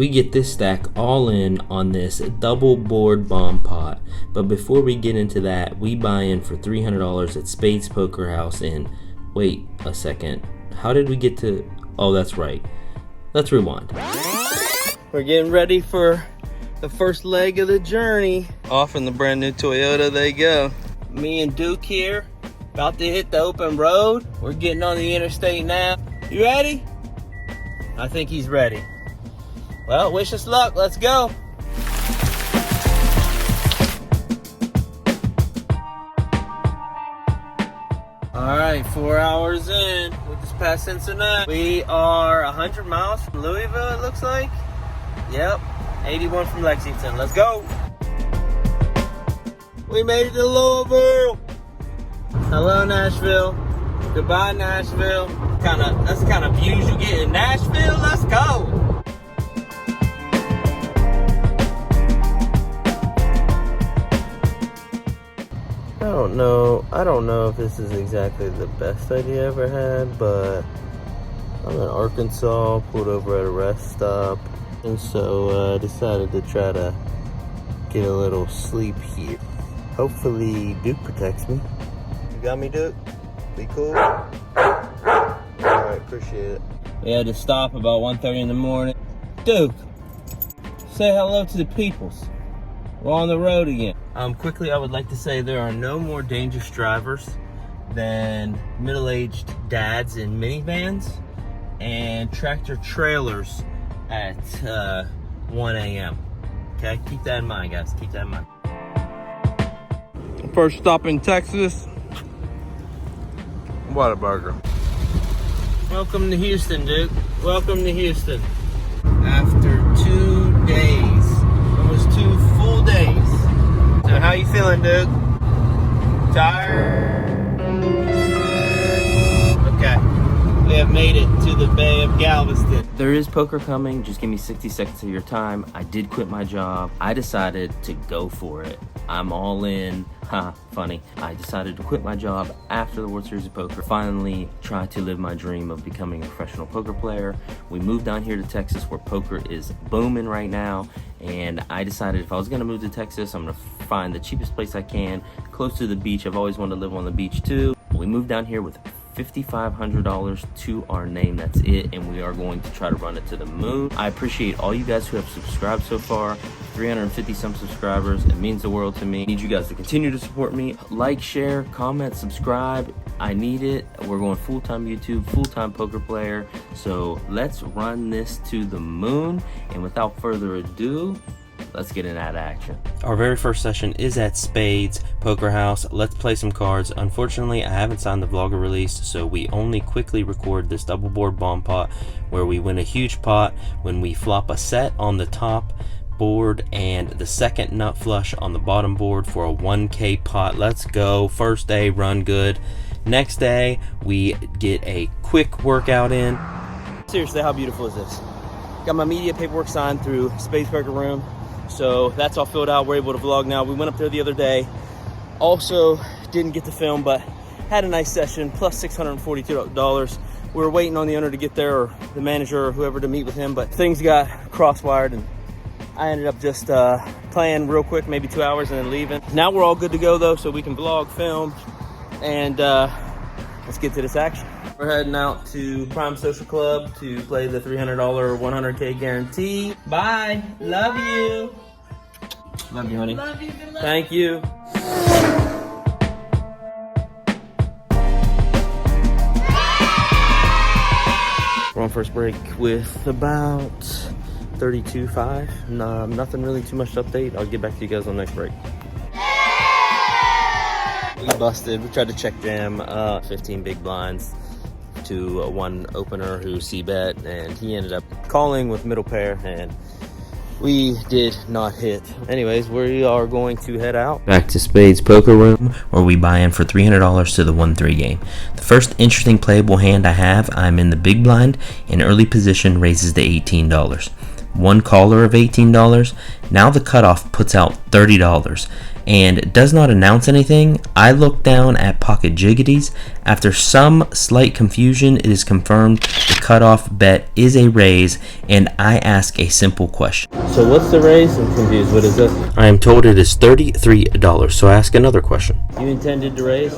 we get this stack all in on this double board bomb pot. But before we get into that, we buy in for $300 at Spades Poker House in, wait a second, how did we get to, oh that's right, let's rewind. We're getting ready for the first leg of the journey. Off in the brand new Toyota they go. Me and Duke here, about to hit the open road. We're getting on the interstate now. You ready? I think he's ready. Well, wish us luck, let's go. All right, 4 hours in, we just passed Cincinnati. We are 100 miles from Louisville, it looks like. Yep, 81 from Lexington, let's go. We made it to Louisville. Hello, Nashville. Goodbye, Nashville. That's the kind of views you get in Nashville, let's go. I don't know if this is exactly the best idea I ever had, but I'm in Arkansas, pulled over at a rest stop, and so I decided to try to get a little sleep here. Hopefully Duke protects me. You got me, Duke? Be cool? Alright, appreciate it. We had to stop about 1:30 in the morning. Duke, say hello to the peoples. We're on the road again. Quickly, I would like to say there are no more dangerous drivers than middle-aged dads in minivans and tractor trailers at 1 a.m. Okay, keep that in mind, guys. Keep that in mind. First stop in Texas. Whataburger. Welcome to Houston, Duke. Welcome to Houston. After 2 days, almost 2 full days. So how you feeling, Duke? Tired? Okay. We have made it to the Bay of Galveston. There is poker coming. Just give me 60 seconds of your time. I did quit my job. I decided to go for it. I'm all in. Ha, funny. I decided to quit my job after the World Series of Poker. Finally try to live my dream of becoming a professional poker player. We moved down here to Texas where poker is booming right now. And I decided if I was gonna move to Texas, I'm gonna find the cheapest place I can, close to the beach. I've always wanted to live on the beach too. We moved down here with $5,500 to our name. That's it, and we are going to try to run it to the moon. I appreciate all you guys who have subscribed so far. 350 some subscribers. It means the world to me. I need you guys to continue to support me. Like, share, comment, subscribe. I need it. We're going full-time YouTube, full-time poker player. So let's run this to the moon. And without further ado, let's get in that action. Our very first session is at Spades Poker House. Let's play some cards. Unfortunately, I haven't signed the vlogger release, so we only quickly record this double board bomb pot where we win a huge pot when we flop a set on the top board and the second nut flush on the bottom board for a 1K pot. Let's go. First day, run good. Next day, we get a quick workout in. Seriously, how beautiful is this? Got my media paperwork signed through Spades Poker Room. So that's all filled out. We're able to vlog now. We went up there the other day. Also didn't get to film, but had a nice session, plus $642. We were waiting on the owner to get there, or the manager or whoever, to meet with him, but things got crosswired and I ended up just playing real quick, maybe 2 hours, and then leaving. Now we're all good to go though, so we can vlog, film, and let's get to this action. We're heading out to Prime Social Club to play the $300 100K guarantee. Bye. Love you. Love you, honey. Love you. Good luck. Thank you. We're on first break with about 32.5. Nothing really too much to update. I'll get back to you guys on the next break. We busted. We tried to check jam 15 big blinds to one opener who c-bet, and he ended up calling with middle pair, and we did not hit. Anyways, we are going to head out back to Spades Poker Room, where we buy in for $300 to the 1-3 game. The first interesting playable hand I have, I'm in the big blind, in early position, raises to $18. one caller of $18. Now the cutoff puts out $30 and does not announce anything. I look down at Pocket Jiggities. After some slight confusion, it is confirmed the cutoff bet is a raise, and I ask a simple question. So what's the raise? I'm confused. What is it? I am told it is $33, so I ask another question. You intended to raise?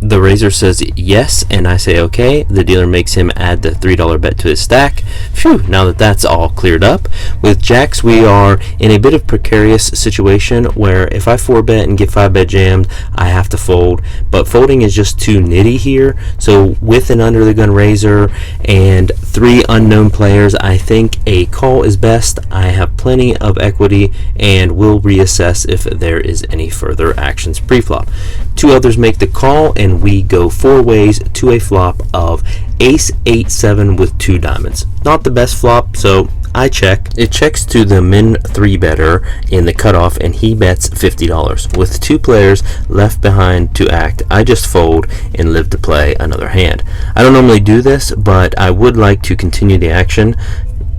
The raiser says yes, and I say okay. The dealer makes him add the $3 bet to his stack. Phew, now that that's all cleared up. With jacks, we are in a bit of precarious situation where if I 4-bet and get 5-bet jammed, I have to fold. But folding is just too nitty here. So with an under the gun raiser and 3 unknown players, I think a call is best. I have plenty of equity and will reassess if there is any further actions pre-flop. 2 others make the call, and we go 4 ways to a flop of ace 8-7 with 2 diamonds. Not the best flop, so I check. It checks to the min 3-better in the cutoff, and he bets $50. With 2 players left behind to act, I just fold and live to play another hand. I don't normally do this, but I would like to continue the action.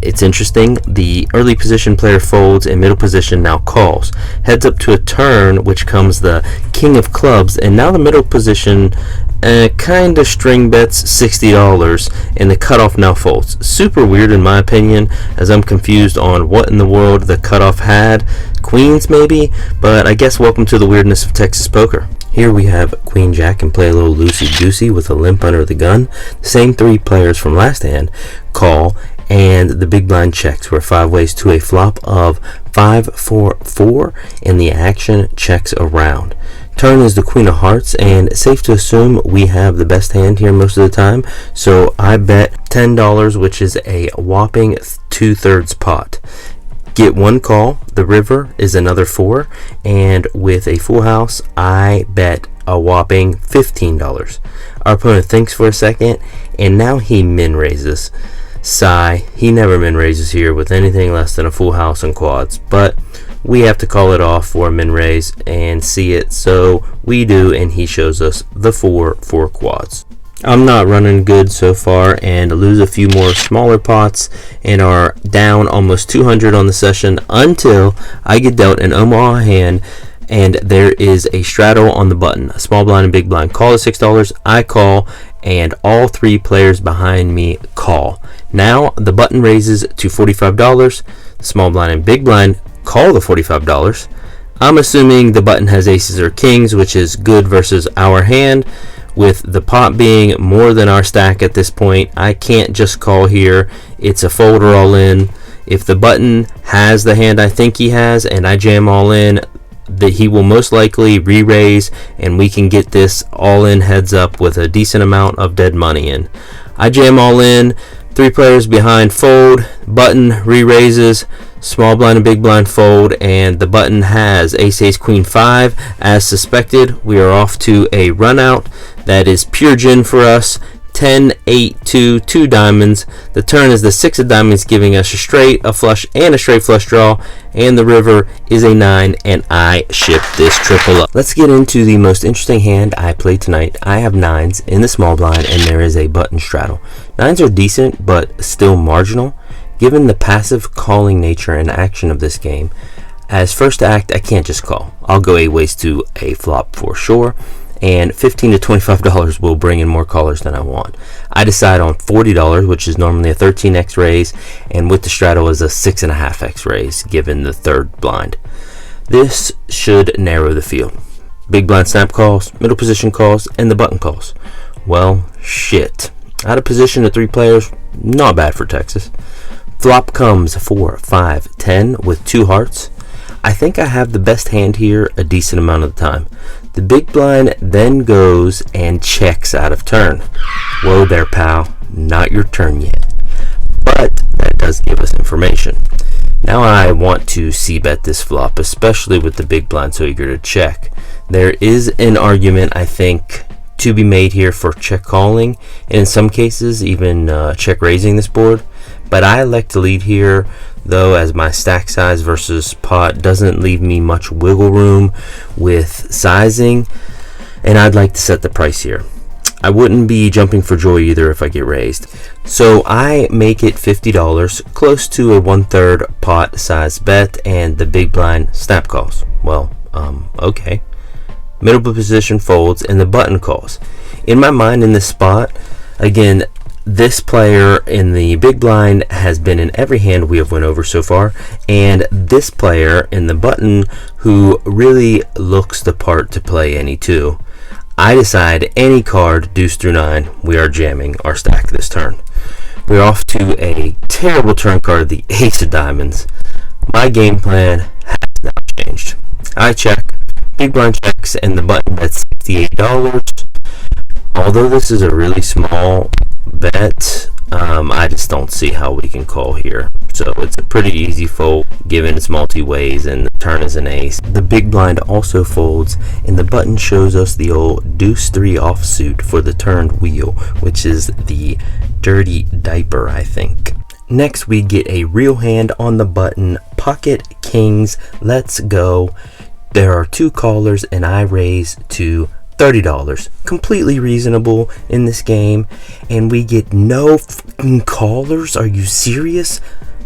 It's interesting. The early position player folds and middle position now calls. Heads up to a turn, which comes the king of clubs, and now the middle position kind of string bets $60, and the cutoff now folds. Super weird in my opinion, as I'm confused on what in the world the cutoff had. Queens maybe, but I guess welcome to the weirdness of Texas poker. Here we have Queen Jack and play a little loosey-goosey with a limp under the gun. The same 3 players from last hand call, and the big blind checks. We're 5 ways to a flop of 5-4-4, and the action checks around. Turn is the Queen of Hearts, and safe to assume we have the best hand here most of the time, so I bet $10, which is a whopping 2/3 pot. Get 1 call. The river is another 4, and with a full house, I bet a whopping $15. Our opponent thinks for a second, and now he min raises. Sigh, he never min raises here with anything less than a full house and quads, but we have to call it off for a min raise and see it, so we do, and he shows us the 4 quads. I'm not running good so far and lose a few more smaller pots and are down almost 200 on the session until I get dealt an Omaha hand, and there is a straddle on the button. A small blind and big blind call at $6. I call, and all 3 players behind me call. Now the button raises to $45. The small blind and big blind call the $45. I'm assuming the button has aces or kings, which is good versus our hand. With the pot being more than our stack at this point, I can't just call here. It's a fold or all in. If the button has the hand I think he has and I jam all in, that he will most likely re-raise, and we can get this all in heads up with a decent amount of dead money in. I jam all in, 3 players behind fold, button re-raises, small blind and big blind fold, and the button has ace ace queen 5 as suspected. We are off to a run out. That is pure gin for us. 10, 8, 2, 2 diamonds. The turn is the 6 of diamonds, giving us a straight, a flush, and a straight flush draw. And the river is a 9, and I ship this triple up. Let's get into the most interesting hand I played tonight. I have 9s in the small blind, and there is a button straddle. 9s are decent, but still marginal. Given the passive calling nature and action of this game, as first act, I can't just call. I'll go 8 ways to a flop for sure, and $15 to $25 will bring in more callers than I want. I decide on $40, which is normally a 13x raise, and with the straddle is a 6.5x raise, given the 3rd blind. This should narrow the field. Big blind snap calls, middle position calls, and the button calls. Well, shit. Out of position to 3 players, not bad for Texas. Flop comes 4, 5, 10 with 2 hearts. I think I have the best hand here a decent amount of the time. The big blind then goes and checks out of turn. Whoa there, pal. Not your turn yet. But that does give us information. Now I want to c-bet this flop, especially with the big blind so eager to check. There is an argument, I think, to be made here for check calling, and in some cases even check raising this board. But I elect to lead here, though, as my stack size versus pot doesn't leave me much wiggle room with sizing, and I'd like to set the price here. I wouldn't be jumping for joy either if I get raised. So I make it $50, close to a 1/3 pot size bet, and the big blind snap calls. Well, okay. Middle position folds, and the button calls. In my mind, in this spot, again, this player in the big blind has been in every hand we have went over so far, and this player in the button, who really looks the part to play any two. I decide any card, deuce through 9, we are jamming our stack this turn. We're off to a terrible turn card, the ace of diamonds. My game plan has now changed. I check, big blind checks, and the button bets $68. Although this is a really small bet, I just don't see how we can call here. So it's a pretty easy fold given it's multi-ways and the turn is an ace. The big blind also folds, and the button shows us the old deuce 3 offsuit for the turned wheel, which is the dirty diaper, I think. Next we get a real hand on the button, pocket kings, let's go. There are 2 callers and I raise to $30. Completely reasonable in this game, and we get no fucking callers. Are you serious?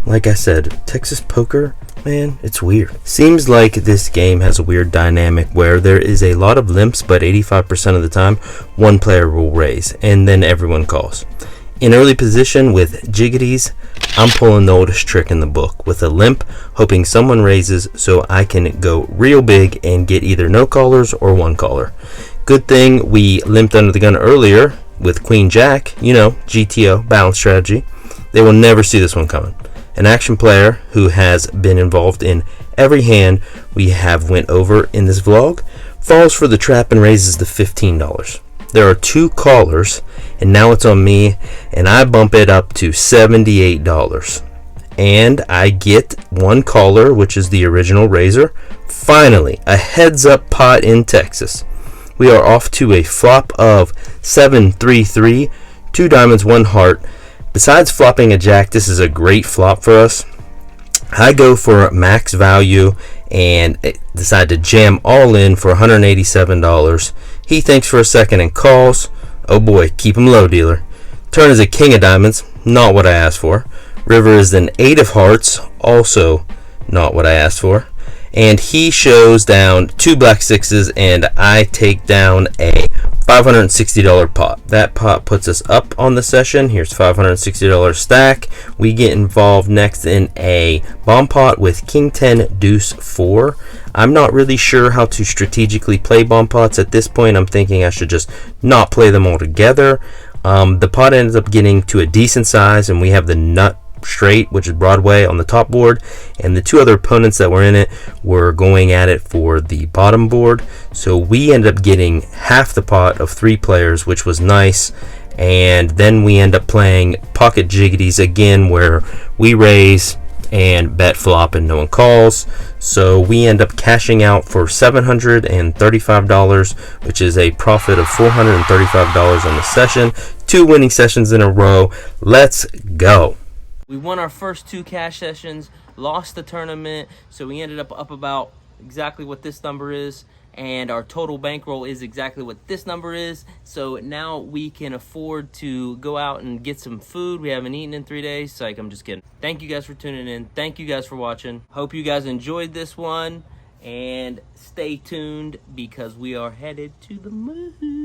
Like I said, Texas Poker, man, it's weird. Seems like this game has a weird dynamic where there is a lot of limps, but 85% of the time, one player will raise, and then everyone calls. In early position with jiggities, I'm pulling the oldest trick in the book with a limp, hoping someone raises so I can go real big and get either no callers or one caller. Good thing we limped under the gun earlier with Queen Jack, you know, GTO, balance strategy. They will never see this one coming. An action player who has been involved in every hand we have went over in this vlog falls for the trap and raises the $15. There are 2 callers, and now it's on me, and I bump it up to $78. And I get 1 caller, which is the original raiser. Finally, a heads up pot in Texas. We are off to a flop of 7-3-3, 2 diamonds, 1 heart. Besides flopping a jack, this is a great flop for us. I go for max value and decide to jam all in for $187. He thinks for a second and calls. Oh boy, keep him low, dealer. Turn is a king of diamonds, not what I asked for. River is an 8 of hearts, also not what I asked for. And he shows down 2 black 6s, and I take down a $560 pot. That pot puts us up on the session. Here's $560 stack. We get involved next in a bomb pot with King 10 deuce 4. I'm not really sure how to strategically play bomb pots at this point. I'm thinking I should just not play them all together. The pot ends up getting to a decent size, and we have the nut straight, which is Broadway, on the top board, and the 2 other opponents that were in it were going at it for the bottom board. So we end up getting half the pot of 3 players, which was nice. And then we end up playing pocket jiggities again, where we raise and bet flop and no one calls. So we end up cashing out for $735, which is a profit of $435 on the session. 2 winning sessions in a row. Let's go. We won our first 2 cash sessions, lost the tournament, so we ended up about exactly what this number is, and our total bankroll is exactly what this number is. So now we can afford to go out and get some food. We haven't eaten in 3 days. Psych, I'm just kidding. Thank you guys for tuning in. Thank you guys for watching. Hope you guys enjoyed this one, and stay tuned because we are headed to the moon.